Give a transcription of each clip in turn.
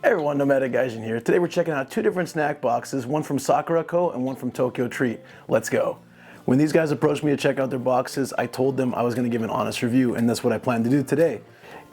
Hey everyone, Nomadic Gaijin here. Today we're checking out two different snack boxes, one from Sakuraco and one from Tokyo Treat. Let's go. When these guys approached me to check out their boxes, I told them I was going to give an honest review, and that's what I plan to do today.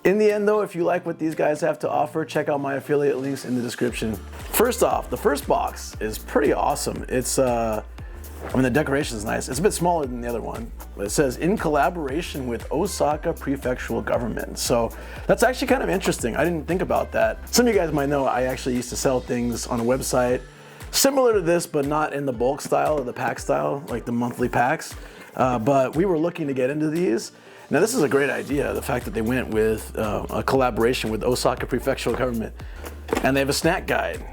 In the end though, if you like what these guys have to offer, check out my affiliate links in the description. First off, the first box is pretty awesome. It's I mean, the decoration is nice. It's a bit smaller than the other one, but it says, in collaboration with Osaka Prefectural Government. So that's actually kind of interesting. I didn't think about that. Some of you guys might know I actually used to sell things on a website similar to this, but not in the bulk style or the pack style, like the monthly packs. But we were looking to get into these. Now this is a great idea, the fact that they went with a collaboration with Osaka Prefectural Government. And they have a snack guide.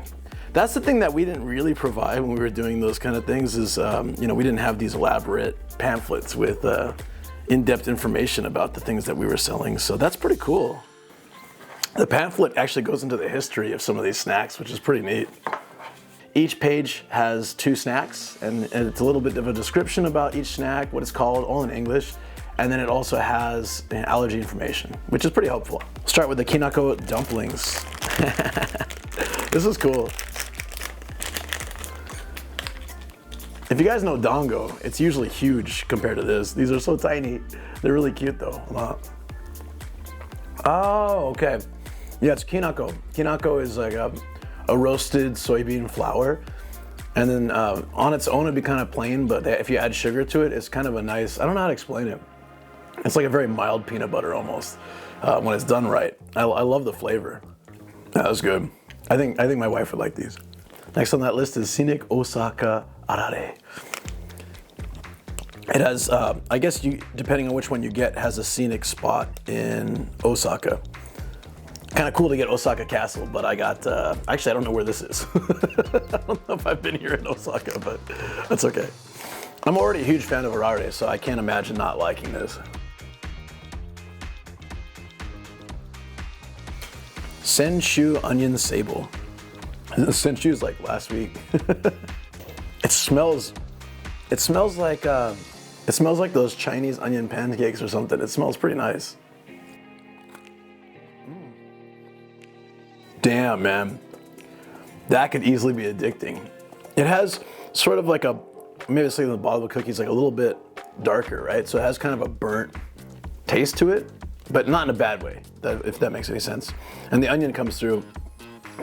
That's the thing that we didn't really provide when we were doing those kind of things is, you know, we didn't have these elaborate pamphlets with in-depth information about the things that we were selling. So that's pretty cool. The pamphlet actually goes into the history of some of these snacks, which is pretty neat. Each page has two snacks, and it's a little bit of a description about each snack, what it's called, all in English. And then it also has allergy information, which is pretty helpful. Start with the KINAKO dumplings. This is cool. If you guys know dango, it's usually huge compared to this. These are so tiny. They're really cute though. Oh, okay. Yeah, it's KINAKO. KINAKO is like a roasted soybean flour. And then on its own it'd be kind of plain, but if you add sugar to it, it's kind of a nice, I don't know how to explain it. It's like a very mild peanut butter almost, when it's done right. I love the flavor. That was good. I think my wife would like these. Next on that list is Scenic Osaka ARARE. It has, I guess depending on which one you get, has a scenic spot in Osaka. Kind of cool to get Osaka Castle, but I got, actually I don't know where this is. I don't know if I've been here in Osaka, but that's okay. I'm already a huge fan of ARARE, so I can't imagine not liking this. SENSHU onion sable. SENSHU is like last week. It smells like those Chinese onion pancakes or something. It smells pretty nice. Damn, man. That could easily be addicting. It has sort of like maybe it's like the bottom of the cookies, like a little bit darker, right? So it has kind of a burnt taste to it, but not in a bad way, if that makes any sense. And the onion comes through.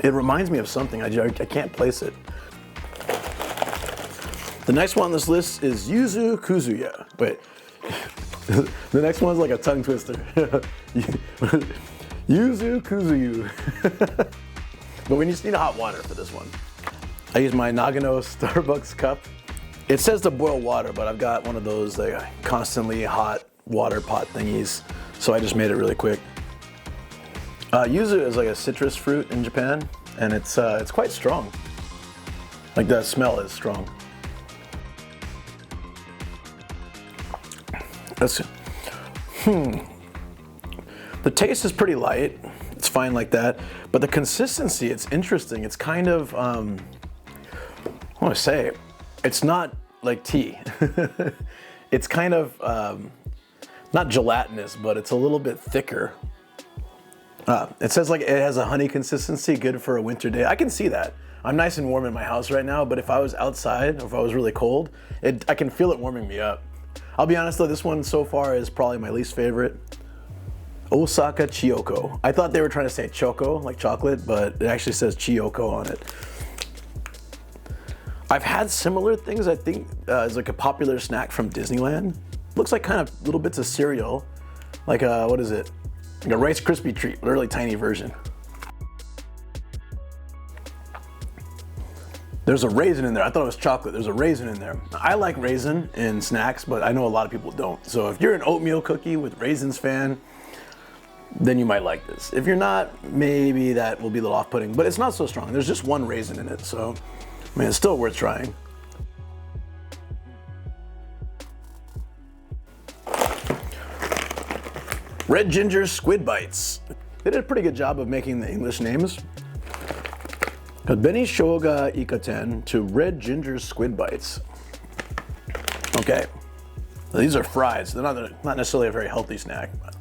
It reminds me of something, I can't place it. The next one on this list is Yuzu Kuzuya. Wait, the next one's like a tongue twister. Yuzu Kuzuyu. But we just need hot water for this one. I use my Nagano Starbucks cup. It says to boil water, but I've got one of those constantly hot water pot thingies, so I just made it really quick. Yuzu is like a citrus fruit in Japan, and it's quite strong. Like the smell is strong. The taste is pretty light. It's fine like that, but the consistency, it's interesting. It's kind of, I want to say, it's not like tea. It's kind of, not gelatinous, but it's a little bit thicker. It says like it has a honey consistency, good for a winter day. I can see that. I'm nice and warm in my house right now, but if I was outside, or if I was really cold, I can feel it warming me up. I'll be honest though, this one so far is probably my least favorite. Osaka Chiyoko. I thought they were trying to say choco, like chocolate, but it actually says Chiyoko on it. I've had similar things, I think, as like a popular snack from Disneyland. Looks like kind of little bits of cereal. Like what is it? Like a Rice Krispie treat, a really tiny version. There's a raisin in there. I thought it was chocolate. There's a raisin in there. I like raisin in snacks, but I know a lot of people don't. So if you're an oatmeal cookie with raisins fan, then you might like this. If you're not, maybe that will be a little off-putting, but it's not so strong. There's just one raisin in it, so I mean, it's still worth trying. Red Ginger Squid Bites. They did a pretty good job of making the English names. Beni Shoga Ikaten to Red Ginger Squid Bites. Okay, these are fries. They're not necessarily a very healthy snack. But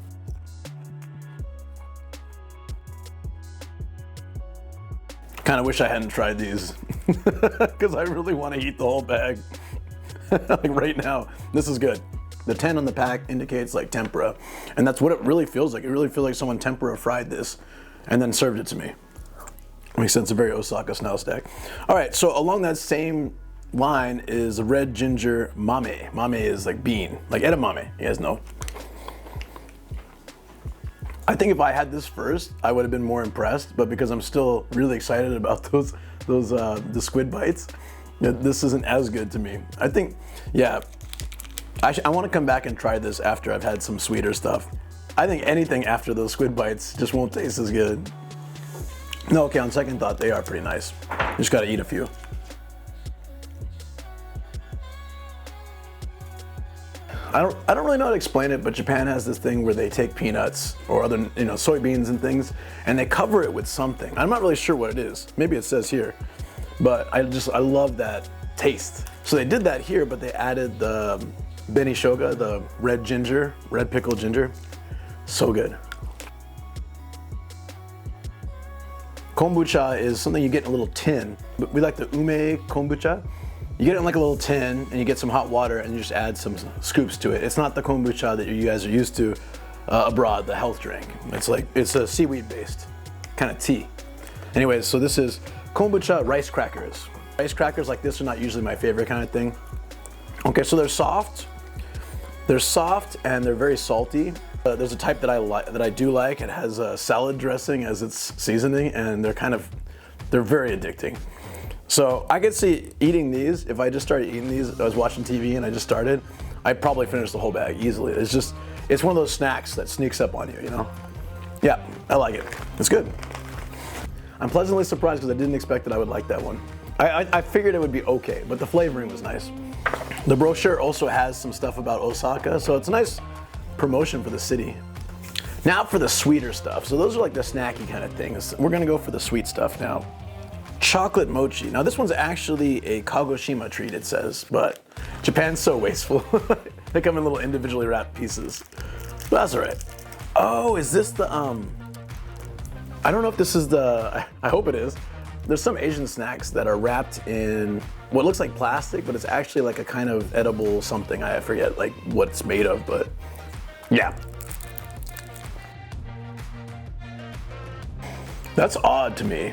Kind of wish I hadn't tried these because I really want to eat the whole bag. Like right now, this is good. The 10 on the pack indicates like tempura, and that's what it really feels like. It really feels like someone tempura fried this and then served it to me. Makes sense, a very Osaka style snack. All right, so along that same line is the red ginger MAME. MAME is like bean, like edamame, you guys know. I think if I had this first, I would have been more impressed, but because I'm still really excited about the squid bites, this isn't as good to me. I think, yeah, I want to come back and try this after I've had some sweeter stuff. I think anything after those squid bites just won't taste as good. No, okay, on second thought, they are pretty nice. You just gotta eat a few. I don't really know how to explain it, but Japan has this thing where they take peanuts or other, soybeans and things, and they cover it with something. I'm not really sure what it is. Maybe it says here, but I love that taste. So they did that here, but they added the benishoga, the red ginger, red pickled ginger. So good. Kombucha is something you get in a little tin. We like the ume kombucha. You get it in like a little tin and you get some hot water and you just add some scoops to it. It's not the kombucha that you guys are used to abroad, the health drink. It's a seaweed based kind of tea. Anyways, so this is kombucha rice crackers. Rice crackers like this are not usually my favorite kind of thing. Okay, so they're soft. They're soft and they're very salty. There's a type that I do like. It has salad dressing as its seasoning, and they're very addicting. So I could see eating these. If I just started eating these, I was watching TV and I just started, I'd probably finish the whole bag easily. It's one of those snacks that sneaks up on you, you know? Yeah, I like it. It's good. I'm pleasantly surprised because I didn't expect that I would like that one. I figured it would be okay, but the flavoring was nice. The brochure also has some stuff about Osaka, so it's a nice promotion for the city. Now for the sweeter stuff. So those are like the snacky kind of things. We're gonna go for the sweet stuff now. Chocolate mochi. Now this one's actually a Kagoshima treat, it says, but Japan's so wasteful. They come in little individually wrapped pieces. But that's all right. Oh, is this the, I don't know if this is the, I hope it is. There's some Asian snacks that are wrapped in what looks like plastic, but it's actually like a kind of edible something. I forget like what it's made of, but yeah. That's odd to me.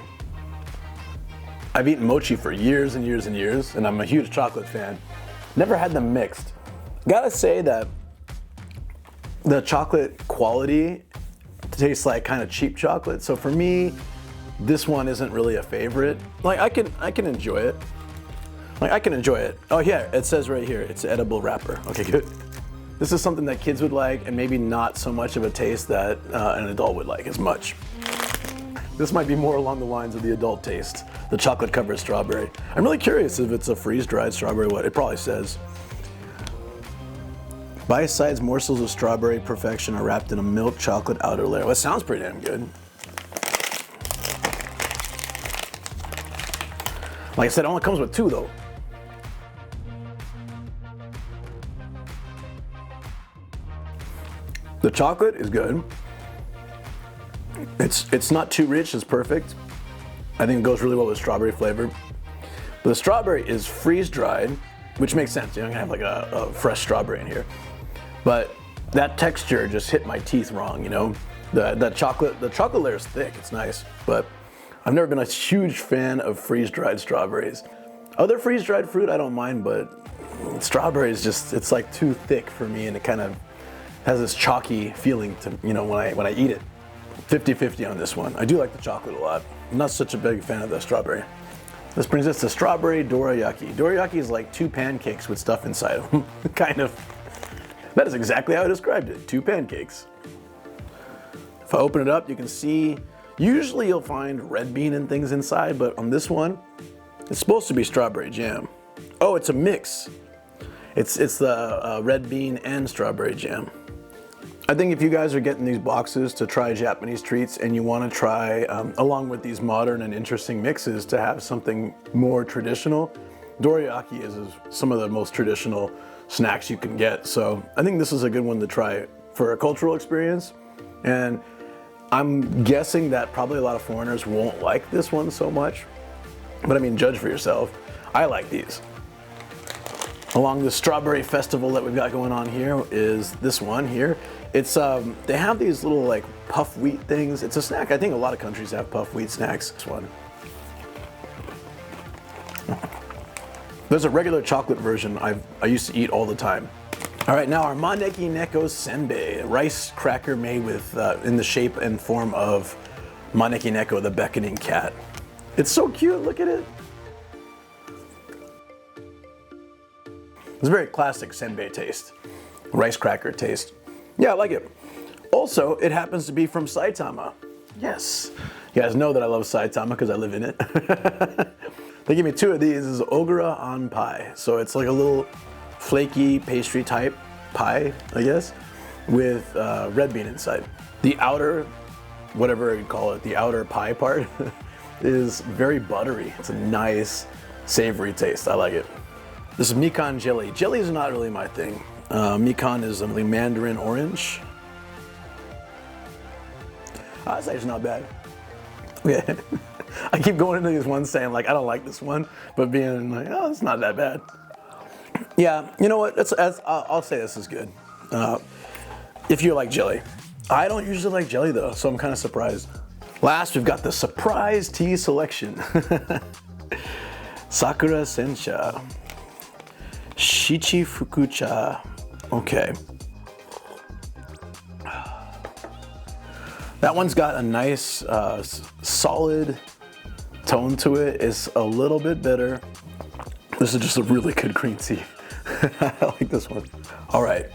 I've eaten mochi for years and years and years, and I'm a huge chocolate fan. Never had them mixed. Gotta say that the chocolate quality tastes like kind of cheap chocolate. So for me, this one isn't really a favorite. Like I can enjoy it. Like I can enjoy it. Oh yeah, it says right here, it's an edible wrapper. Okay, good. This is something that kids would like and maybe not so much of a taste that an adult would like as much. This might be more along the lines of the adult taste, the chocolate covered strawberry. I'm really curious if it's a freeze-dried strawberry, what it probably says. Bite-sized morsels of strawberry perfection are wrapped in a milk chocolate outer layer. Well, it sounds pretty damn good. Like I said, it only comes with 2 though. The chocolate is good. It's not too rich, it's perfect. I think it goes really well with strawberry flavor. But the strawberry is freeze-dried, which makes sense. You're not gonna have like a fresh strawberry in here. But that texture just hit my teeth wrong, you know? The chocolate layer is thick, it's nice, but I've never been a huge fan of freeze-dried strawberries. Other freeze-dried fruit I don't mind, but strawberries just, it's like too thick for me, and it kind of has this chalky feeling to, you know, when I eat it. 50-50 on this one. I do like the chocolate a lot. I'm not such a big fan of the strawberry. This brings us to strawberry dorayaki. Dorayaki is like 2 pancakes with stuff inside of them, kind of. That is exactly how I described it, 2 pancakes. If I open it up, you can see, usually you'll find red bean and things inside, but on this one, it's supposed to be strawberry jam. Oh, it's a mix. It's the red bean and strawberry jam. I think if you guys are getting these boxes to try Japanese treats and you want to try, along with these modern and interesting mixes, to have something more traditional, dorayaki is some of the most traditional snacks you can get. So I think this is a good one to try for a cultural experience. And I'm guessing that probably a lot of foreigners won't like this one so much, but I mean, judge for yourself. I like these. Along the strawberry festival that we've got going on here is this one here. It's they have these little like puff wheat things. It's a snack. I think a lot of countries have puff wheat snacks. This one. There's a regular chocolate version I used to eat all the time. All right, now our MANEKINEKO SENBEI, rice cracker made with in the shape and form of MANEKINEKO, the beckoning cat. It's so cute. Look at it. It's a very classic senbei taste, rice cracker taste. Yeah, I like it. Also, it happens to be from Saitama. Yes. You guys know that I love Saitama because I live in it. They give me 2 of these. This is Ogura on pie. So it's like a little flaky pastry type pie, I guess, with red bean inside. The outer, whatever you call it, the outer pie part is very buttery. It's a nice savory taste. I like it. This is MIKAN jelly. Jelly is not really my thing. MIKAN is only mandarin orange. That's actually not bad. Yeah. I keep going into these ones saying like, I don't like this one, but being like, oh, it's not that bad. Yeah, you know what, I'll say this is good. If you like jelly. I don't usually like jelly though, so I'm kind of surprised. Last, we've got the surprise tea selection. Sakura Sensha. Shichifukucha. Okay. That one's got a nice, solid tone to it. It's a little bit bitter. This is just a really good green tea. I like this one. All right.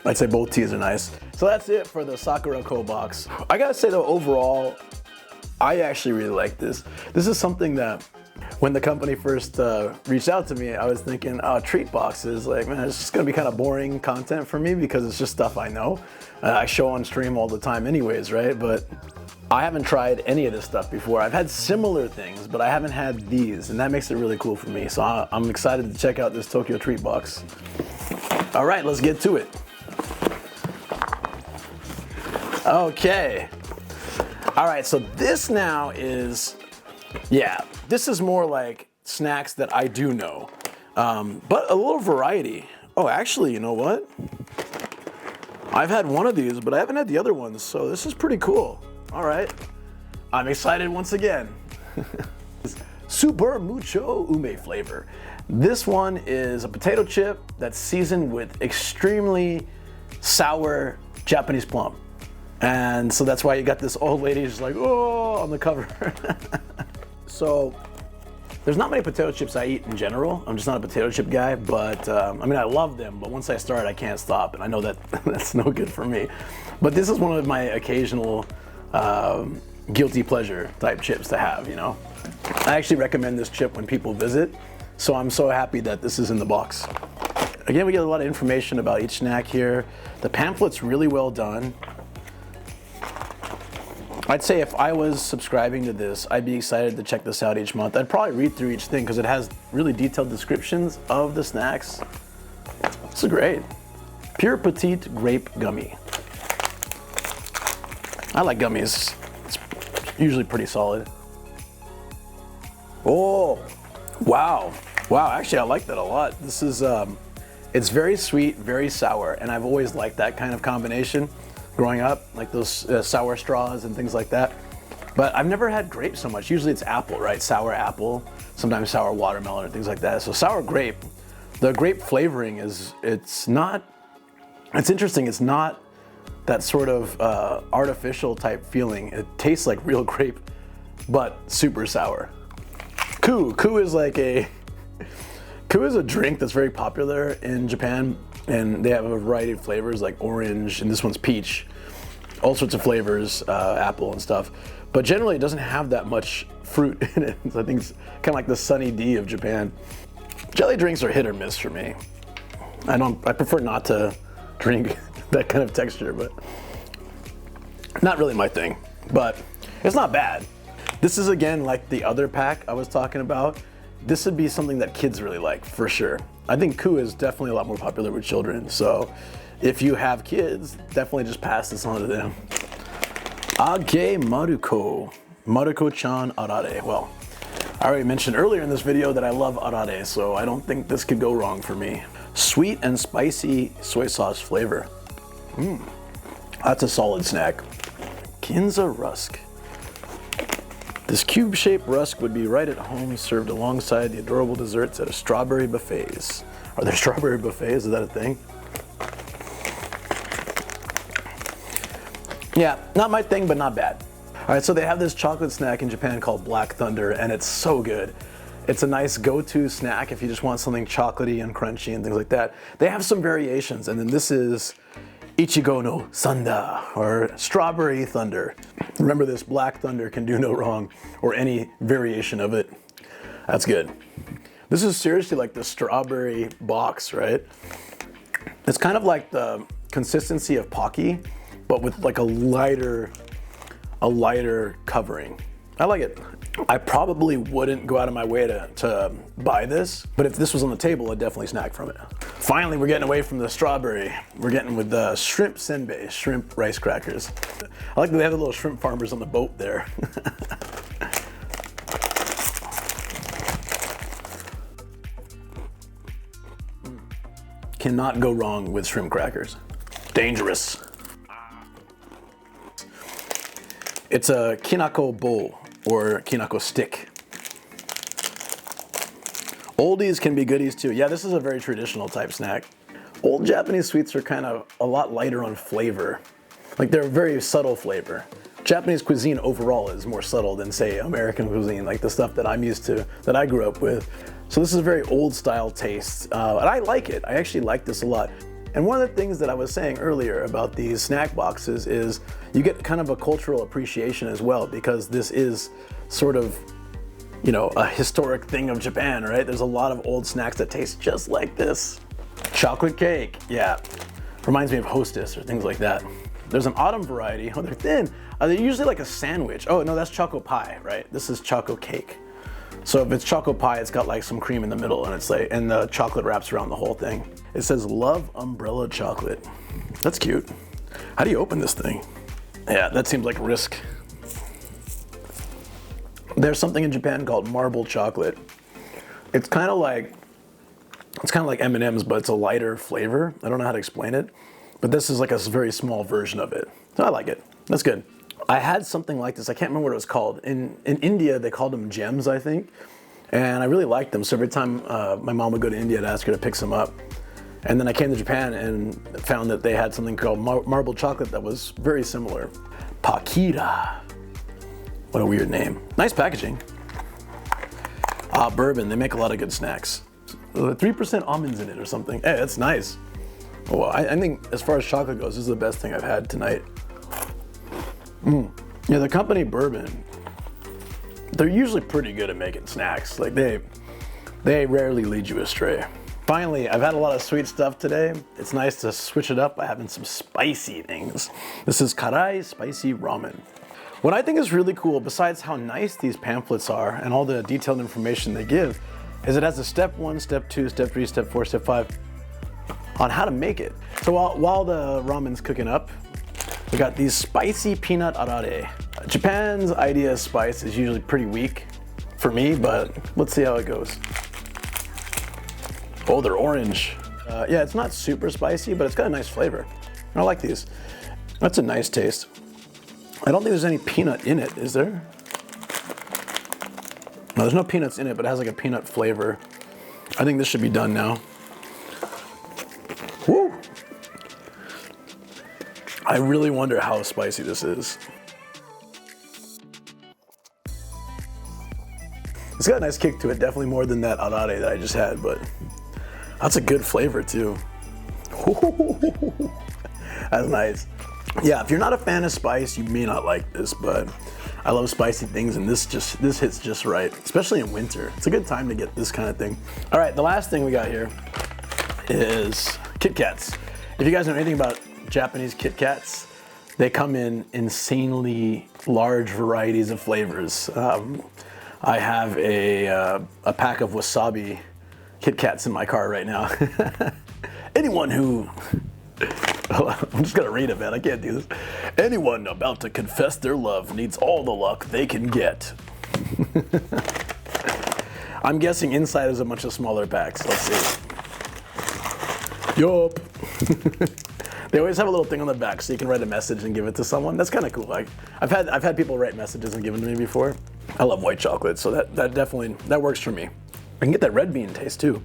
I'd say both teas are nice. So that's it for the Sakuraco box. I gotta say though, overall, I actually really like this. This is something that when the company first reached out to me, I was thinking, oh, treat boxes, like, man, it's just gonna be kind of boring content for me because it's just stuff I know. I show on stream all the time anyways, right? But I haven't tried any of this stuff before. I've had similar things, but I haven't had these, and that makes it really cool for me. So I'm excited to check out this Tokyo Treat box. All right, let's get to it. Okay. All right, so this now is, yeah, this is more like snacks that I do know, but a little variety. Oh, actually, you know what? I've had one of these, but I haven't had the other ones, so this is pretty cool. All right, I'm excited once again. Super mucho ume flavor. This one is a potato chip that's seasoned with extremely sour Japanese plum. And so that's why you got this old lady just like, oh, on the cover. So there's not many potato chips I eat in general. I'm just not a potato chip guy, but I mean, I love them, but once I start, I can't stop. And I know that that's no good for me. But this is one of my occasional guilty pleasure type chips to have, you know? I actually recommend this chip when people visit. So I'm so happy that this is in the box. Again, we get a lot of information about each snack here. The pamphlet's really well done. I'd say if I was subscribing to this, I'd be excited to check this out each month. I'd probably read through each thing because it has really detailed descriptions of the snacks. This is great. Pure Petite Grape Gummy. I like gummies. It's usually pretty solid. Oh, wow. Wow, actually I like that a lot. This is, it's very sweet, very sour, and I've always liked that kind of combination growing up, like those sour straws and things like that. But I've never had grape so much. Usually it's apple, right? Sour apple, sometimes sour watermelon or things like that. So sour grape, the grape flavoring is, it's interesting, it's not that sort of artificial type feeling. It tastes like real grape, but super sour. Ku is like Ku is a drink that's very popular in Japan, and they have a variety of flavors like orange, and this one's peach. All sorts of flavors, apple and stuff. But generally it doesn't have that much fruit in it. So I think it's kind of like the Sunny D of Japan. Jelly drinks are hit or miss for me. I prefer not to drink that kind of texture, but not really my thing. But it's not bad. This is again like the other pack I was talking about. This would be something that kids really like, for sure. I think Ku is definitely a lot more popular with children. So if you have kids, definitely just pass this on to them. Age Maruko. Maruko-chan arare. Well, I already mentioned earlier in this video that I love arare, so I don't think this could go wrong for me. Sweet and spicy soy sauce flavor. That's a solid snack. GINZA rusk. This cube-shaped rusk would be right at home, served alongside the adorable desserts at a strawberry buffets. Are there strawberry buffets? Is that a thing? Yeah, not my thing, but not bad. All right, so they have this chocolate snack in Japan called Black Thunder, and it's so good. It's a nice go-to snack if you just want something chocolatey and crunchy and things like that. They have some variations, and then this is Ichigo no Sanda, or Strawberry Thunder. Remember this, Black Thunder can do no wrong, or any variation of it. That's good. This is seriously like the strawberry box, right? It's kind of like the consistency of Pocky, but with like a lighter covering. I like it. I probably wouldn't go out of my way to buy this, but if this was on the table, I'd definitely snack from it. Finally, we're getting away from the strawberry. We're getting with the shrimp senbei, shrimp rice crackers. I like that they have the little shrimp farmers on the boat there. Cannot go wrong with shrimp crackers. Dangerous. It's a KINAKO bowl or KINAKO stick. Oldies can be goodies too. Yeah, this is a very traditional type snack. Old Japanese sweets are kind of a lot lighter on flavor. Like they're very subtle flavor. Japanese cuisine overall is more subtle than say American cuisine, like the stuff that I'm used to, that I grew up with. So this is a very old style taste, and I like it. I actually like this a lot. And one of the things that I was saying earlier about these snack boxes is you get kind of a cultural appreciation as well, because this is sort of, you know, a historic thing of Japan, right? There's a lot of old snacks that taste just like this. Chocolate cake, yeah. Reminds me of Hostess or things like that. There's an autumn variety. Oh, they're thin. They're usually like a sandwich. Oh no, that's choco pie, right? This is choco cake. So if it's choco pie, it's got like some cream in the middle, and it's like, and the chocolate wraps around the whole thing. It says Love Umbrella Chocolate. That's cute. How do you open this thing? Yeah, that seems like RUSK. There's something in Japan called marble chocolate. It's kind of like M&M's, but it's a lighter flavor. I don't know how to explain it, but this is like a very small version of it. So I like it. That's good. I had something like this. I can't remember what it was called. In India, they called them gems, I think. And I really liked them. So every time my mom would go to India, I'd ask her to pick some up. And then I came to Japan and found that they had something called marble chocolate that was very similar. Pakira. What a weird name. Nice packaging. Bourbon. They make a lot of good snacks. 3% almonds in it or something. Hey, that's nice. Well, I think as far as chocolate goes, this is the best thing I've had tonight. Yeah, the company Bourbon, they're usually pretty good at making snacks. Like they rarely lead you astray. Finally, I've had a lot of sweet stuff today. It's nice to switch it up by having some spicy things. This is karai spicy ramen. What I think is really cool, besides how nice these pamphlets are and all the detailed information they give, is it has a step 1, step 2, step 3, step 4, step 5 on how to make it. So while the ramen's cooking up, we got these spicy peanut arare. Japan's idea of spice is usually pretty weak for me, but let's see how it goes. Oh, they're orange. Yeah, it's not super spicy, but it's got a nice flavor. I like these. That's a nice taste. I don't think there's any peanut in it, is there? No, there's no peanuts in it, but it has like a peanut flavor. I think this should be done now. Woo! I really wonder how spicy this is. It's got a nice kick to it, definitely more than that arare that I just had, but that's a good flavor too. That's nice. Yeah, if you're not a fan of spice, you may not like this, but I love spicy things, and this hits just right, especially in winter. It's a good time to get this kind of thing. All right, the last thing we got here is KitKats. If you guys know anything about Japanese KitKats, they come in insanely large varieties of flavors. I have a pack of wasabi KitKats in my car right now. Anyone who I'm just gonna read it, man. I can't do this. Anyone about to confess their love needs all the luck they can get. I'm guessing inside is a bunch of smaller packs. Let's see. Yup. They always have a little thing on the back so you can write a message and give it to someone. That's kind of cool. Like I've had people write messages and give them to me before. I love white chocolate, so that definitely works for me. I can get that red bean taste too.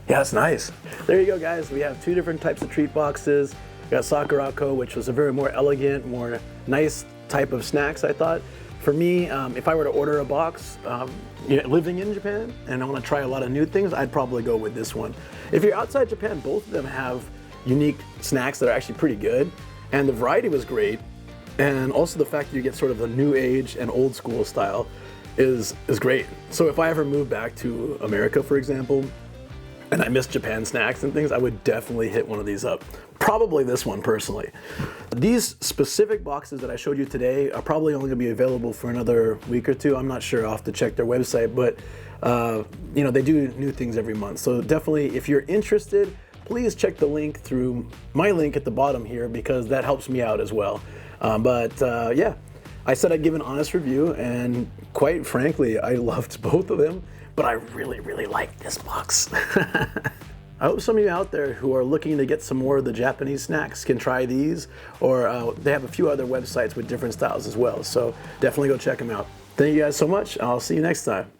Yeah, that's nice. There you go, guys. We have 2 different types of treat boxes. We got Sakuraco, which was a very more elegant, more nice type of snacks, I thought. For me, if I were to order a box, living in Japan, and I want to try a lot of new things, I'd probably go with this one. If you're outside Japan, both of them have unique snacks that are actually pretty good, and the variety was great, and also the fact that you get sort of the new age and old school style is great. So if I ever move back to America, for example, and I miss Japan snacks and things, I would definitely hit one of these up. Probably this one personally. These specific boxes that I showed you today are probably only gonna be available for another week or 2. I'm not sure, I'll have to check their website, but you know, they do new things every month. So definitely, if you're interested, please check the link through my link at the bottom here because that helps me out as well. Yeah, I said I'd give an honest review, and quite frankly, I loved both of them, but I really, really like this box. I hope some of you out there who are looking to get some more of the Japanese snacks can try these, or they have a few other websites with different styles as well, so definitely go check them out. Thank you guys so much. I'll see you next time.